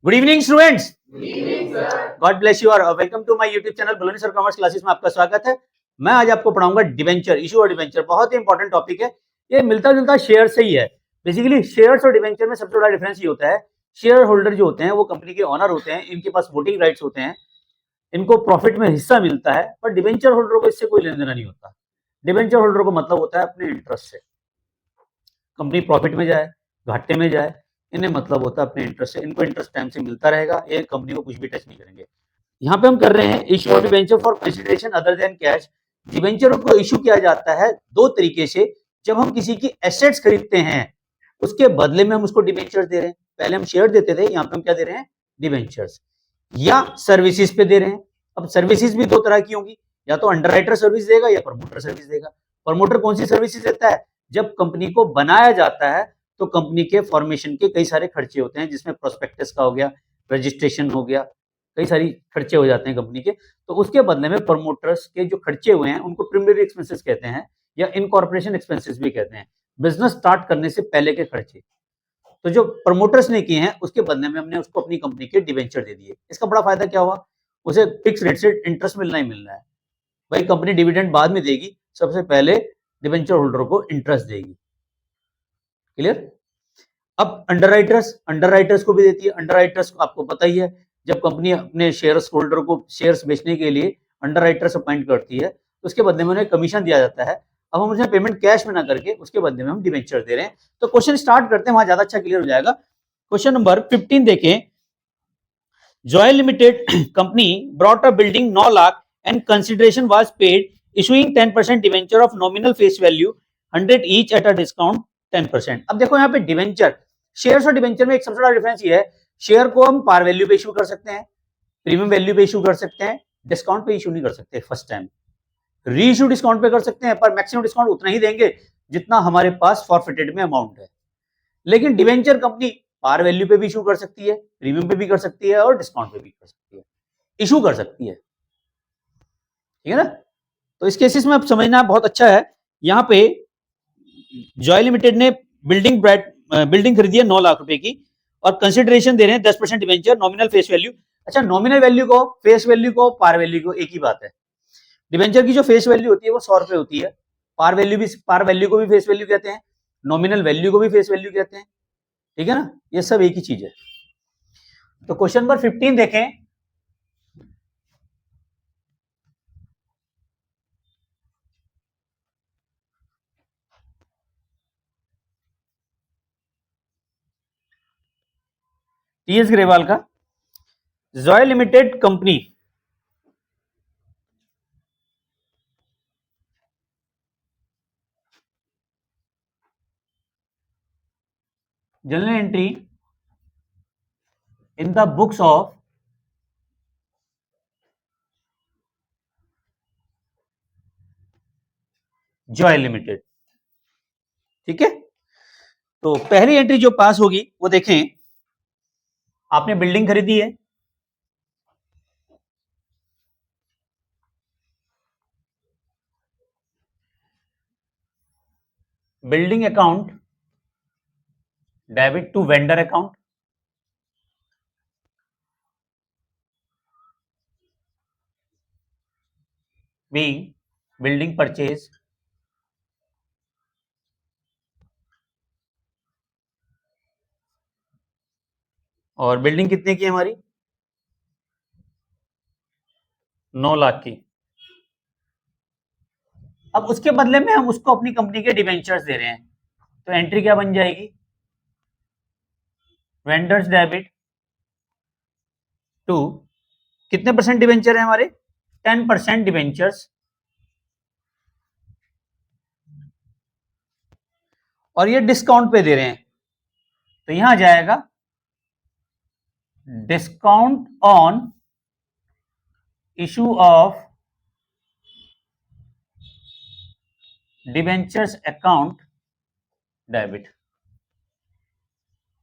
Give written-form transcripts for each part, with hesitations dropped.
Good evening students. God bless you और welcome to my YouTube channel बलोनी sir commerce classes में आपका स्वागत है। मैं आज आपको पढ़ाऊंगा डिबेंचर, इशू और डिबेंचर। बहुत ही इंपॉर्टेंट टॉपिक है। ये मिलता जुलता शेयर से ही है। बेसिकली शेयर्स और डिबेंचर में सबसे बड़ा डिफरेंस ये होता है, शेयर होल्डर जो होते हैं वो कंपनी के ऑनर होते हैं, इनके पास वोटिंग राइट्स होते हैं, इनको प्रॉफिट में हिस्सा मिलता है, पर डिबेंचर होल्डर को इससे कोई लेना देना नहीं होता। डिबेंचर होल्डर को मतलब होता है अपने इंटरेस्ट से, कंपनी प्रॉफिट में जाए घाटे में जाए, इन्हें मतलब होता है अपने इंटरेस्ट से। इनको इंटरेस्ट टाइम से मिलता रहेगा, ये कंपनी को कुछ भी टच नहीं करेंगे। यहाँ पे हम कर रहे हैं issue of debenture for consideration other than cash. Debenture को इशू किया जाता है दो तरीके से। जब हम किसी की एसेट्स खरीदते हैं उसके बदले में हम उसको डिबेंचर्स दे रहे हैं। पहले हम शेयर देते थे, यहाँ पे हम क्या दे रहे हैं, डिबेंचर्स। या सर्विसेज पे दे रहे हैं। अब सर्विसेज भी दो तरह की होंगी, या तो अंडरराइटर सर्विस देगा या प्रमोटर सर्विस देगा। प्रमोटर कौन सी सर्विसेज देता है? जब कंपनी को बनाया जाता है तो कंपनी के फॉर्मेशन के कई सारे खर्चे होते हैं, जिसमें प्रोस्पेक्टस का हो गया, रजिस्ट्रेशन हो गया, कई सारी खर्चे हो जाते हैं कंपनी के। तो उसके बदले में प्रमोटर्स के जो खर्चे हुए हैं उनको प्रीलिमिनरी एक्सपेंसेस कहते हैं, या इनकॉर्पोरेशन एक्सपेंसेस भी कहते हैं, बिजनेस स्टार्ट करने से पहले के खर्चे। तो जो प्रमोटर्स ने किए हैं उसके बदले में हमने उसको अपनी कंपनी के डिबेंचर दे दिए। इसका बड़ा फायदा क्या हुआ, उसे फिक्स रेट से इंटरेस्ट मिलना ही मिलना है। भाई कंपनी डिविडेंड बाद में देगी, सबसे पहले डिबेंचर होल्डर को इंटरेस्ट देगी। क्लियर? अब अंडरराइटर्स को भी देती है। अंडरराइटर्स को आपको पता ही है, जब कंपनी अपने शेयर्स होल्डर को शेयर्स बेचने के लिए अंडरराइटर्स अपॉइंट करती है तो उसके बदले में उन्हें कमीशन दिया जाता है। अब हम उन्हें पेमेंट कैश में ना करके उसके बदले में हम डिबेंचर दे रहे हैं। तो क्वेश्चन स्टार्ट करते हैं, वहां ज्यादा अच्छा क्लियर हो जाएगा। क्वेश्चन नंबर 15 देखें। Joy limited company brought a building 9 lakh and consideration was paid issuing 10% debenture of nominal face value 100 each at a discount 10%। अब देखो यहाँ पे डिवेंचर, शेयर्स और डिवेंचर में एक सबसे बड़ा डिफरेंस ये है, शेयर को हम पार वैल्यू पे इशू कर सकते हैं, प्रीमियम वैल्यू पे इशू कर सकते हैं, डिस्काउंट पे इशू नहीं कर सकते फर्स्ट टाइम। री इशू डिस्काउंट पे कर सकते हैं, पर मैक्सिमम डिस्काउंट उतना ही देंगे जितना हमारे पास फॉरफिटेड में अमाउंट है। लेकिन डिवेंचर कंपनी पार वैल्यू पे भी इशू कर सकती है, प्रीमियम पे भी कर सकती है और डिस्काउंट पे भी कर सकती है, इशू कर सकती है। ठीक है ना? तो इस केसेस में अब समझना बहुत अच्छा है। यहाँ पे जॉय लिमिटेड ने बिल्डिंग खरीदी है 9 लाख रुपए की और कंसिडरेशन दे रहे हैं 10% डिवेंचर, नॉमिनल फेस वैल्यू। अच्छा, नॉमिनल वैल्यू को, फेस वैल्यू को, पार वैल्यू को एक ही बात है। डिवेंचर की जो फेस वैल्यू होती है वो 100 रुपए होती है। पार वैल्यू को भी फेस वैल्यू कहते हैं, नॉमिनल वैल्यू को भी फेस वैल्यू कहते हैं। ठीक है ना? ये सब एक ही चीज है। तो क्वेश्चन नंबर 15 देखें। टीएस ग्रेवाल का, Joy limited company general entry in the books of Joy limited. ठीक है? तो पहली एंट्री जो पास होगी वो देखें, आपने बिल्डिंग खरीदी है, building account debit to vendor account, being building purchase और बिल्डिंग कितने की है हमारी, 9 लाख की। अब उसके बदले में हम उसको अपनी कंपनी के डिबेंचर्स दे रहे हैं, तो एंट्री क्या बन जाएगी, वेंडर्स डेबिट टू, कितने परसेंट डिबेंचर है हमारे, 10% डिबेंचर्स, और ये डिस्काउंट पे दे रहे हैं, तो यहां जाएगा discount on issue of debentures account debit,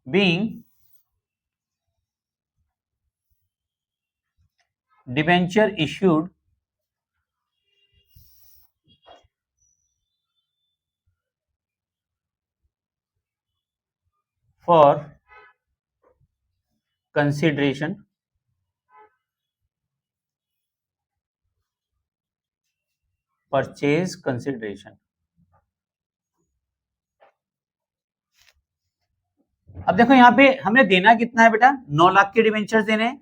being debenture issued for consideration purchase consideration. अब देखो यहाँ पे हमें देना कितना है बेटा, 9 लाख के डिवेंचर्स देने हैं,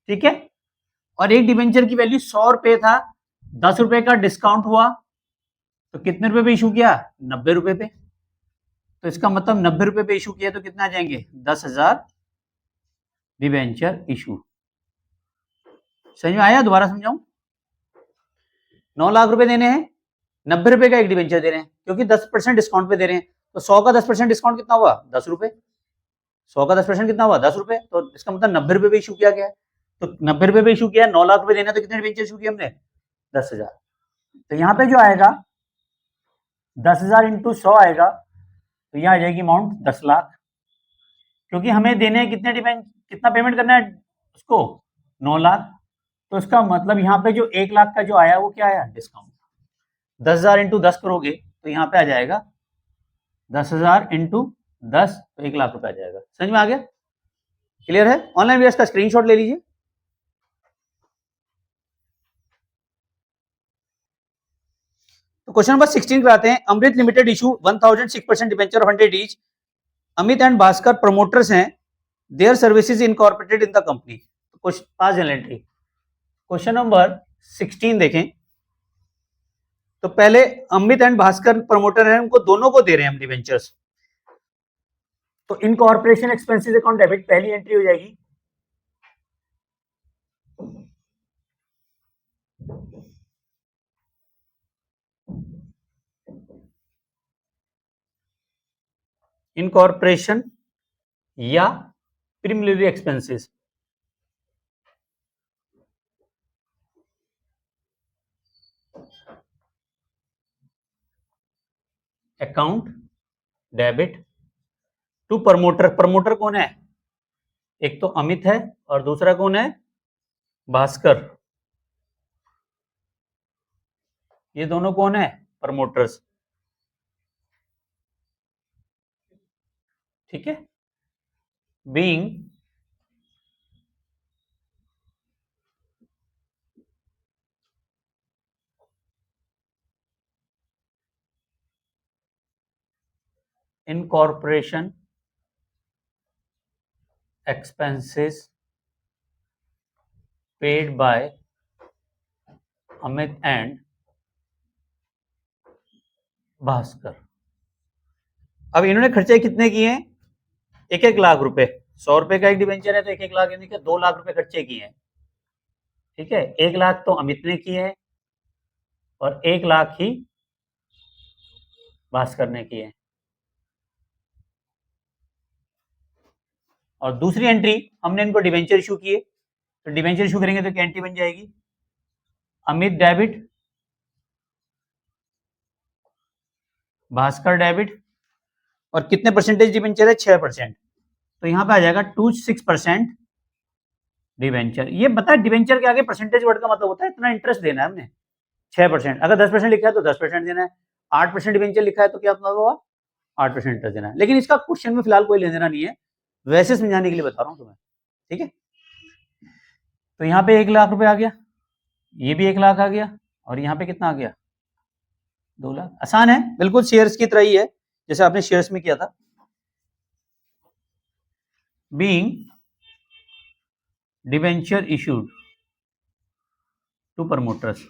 ठीक है, और एक डिवेंचर की वैल्यू 100 रुपए था, 10 रुपए का डिस्काउंट हुआ तो कितने रुपए पे इशू किया, 90 रुपए पे। तो इसका मतलब 90 रुपए पे इशू किया तो कितना आ जाएंगे, 10,000 डिवेंचर इशू। समझ में आया, दोबारा समझाऊं, 9 लाख रुपए देने हैं, 90 रुपए का एक डिवेंचर दे रहे हैं, क्योंकि 10% डिस्काउंट पे दे रहे हैं, तो 100 का 10% डिस्काउंट कितना हुआ, 10 रुपए। 100 का 10% कितना हुआ, 10 रुपए, तो इसका मतलब 90 रुपए पे इशू किया गया है। तो 90 रुपए पे इशू किया, 9 लाख रुपए देना, तो कितने डिवेंचर इशू किए हमने, 10,000। तो यहाँ पे जो आएगा 10,000 इंटू 100 आएगा, तो यहाँ आ जाएगी अमाउंट 10 लाख, क्योंकि हमें देने हैं कितने कितना पेमेंट करना है उसको, 9 लाख। तो इसका मतलब यहाँ पे जो 1 लाख का जो आया वो क्या आया, डिस्काउंट। 10,000 इंटू 10 करोगे तो यहाँ पे आ जाएगा 10,000 इंटू 10, तो 1 लाख रुपए आ जाएगा। समझ में आ गया, क्लियर है। ऑनलाइन व्यवस्था का स्क्रीनशॉट ले लीजिए। तो क्वेश्चन नंबर 16 पे आते हैं। Amrit limited issue 1006% debenture of 100 each. Amit and Bhaskar promoters हैं, their services incorporated in the company. Pass journal entry. Question number 16 देखें, तो पहले अमित एंड भास्कर प्रमोटर हैं, उनको दोनों को दे रहे हैं हम डिवेंचर्स, तो इनकॉर्पोरेशन एक्सपेंसेस अकाउंट डेबिट पहली एंट्री हो जाएगी। इनकॉर्पोरेशन या preliminary expenses, account debit to promoter. Promoter कौन है, एक तो अमित है और दूसरा कौन है, भास्कर। ये दोनों कौन है, प्रमोटर्स, ठीक है। Being incorporation expenses paid by Amit and Bhaskar. अब इन्होंने खर्चे कितने किए हैं, 1-1 लाख रुपए। 100 रुपए का एक डिवेंचर है तो 1-1 लाख, यानी कि 2 लाख रुपए खर्चे किए हैं, ठीक है। 1 लाख तो अमित ने किए हैं और 1 लाख ही भास्कर ने किए हैं। और दूसरी एंट्री हमने इनको डिवेंचर इशू किए, तो डिवेंचर इशू करेंगे तो क्या एंट्री बन जाएगी, अमित डेबिट, भास्कर डेबिट, और कितने परसेंटेज डिवेंचर है, 6%, तो यहां पे आ जाएगा 26% डिवेंचर। ये बता, डिवेंचर के आगे परसेंटेज वर्ड का मतलब होता है इतना इंटरेस्ट देना है हमने, 6%। अगर 10% लिखा है तो 10% देना है, 8% डिवेंचर लिखा है तो क्या मतलब होगा, 8% इंटरेस्ट देना है। लेकिन इसका क्वेश्चन में फिलहाल कोई लेना देना नहीं है, वैसे समझाने के लिए बता रहा हूं तुम्हें, ठीक है। तो यहाँ पे 1 लाख रुपए आ गया, ये भी 1 लाख आ गया, और यहाँ पे कितना आ गया, 2 लाख। आसान है बिल्कुल, शेयर्स की तरह ही है जैसे आपने शेयर्स में किया था। Being debenture issued to promoters.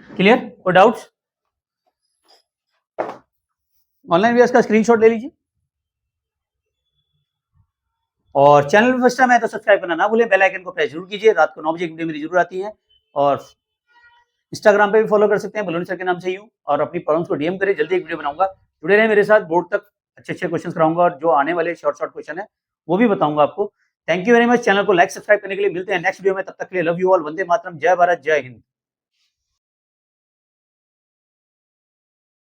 Clear, कोई डाउट्स? ऑनलाइन व्यवस्था का स्क्रीनशॉट ले लीजिए, और चैनल पर फर्स्ट टाइम है तो सब्सक्राइब करना ना भूलें, बेल आइकन को प्रेस जरूर कीजिए। रात को 9 बजे एक वीडियो मेरी जरूर आती है, और इंस्टाग्राम पे भी फॉलो कर सकते हैं बलोनी सर के नाम से यूं, और अपनी प्रॉब्लम्स को डीएम करें, जल्दी एक वीडियो बनाऊंगा। जुड़े रहे मेरे साथ, बोर्ड तक अच्छे क्वेश्चन कराऊंगा, और जो आने वाले शॉर्ट क्वेश्चन है वो भी बताऊंगा आपको। Thank you very much. Channel को लाइक सब्सक्राइब करने के लिए मिलते हैं नेक्स्ट वीडियो में, तब तक के लिए love you all, Vande Mataram, जय भारत, जय हिंद।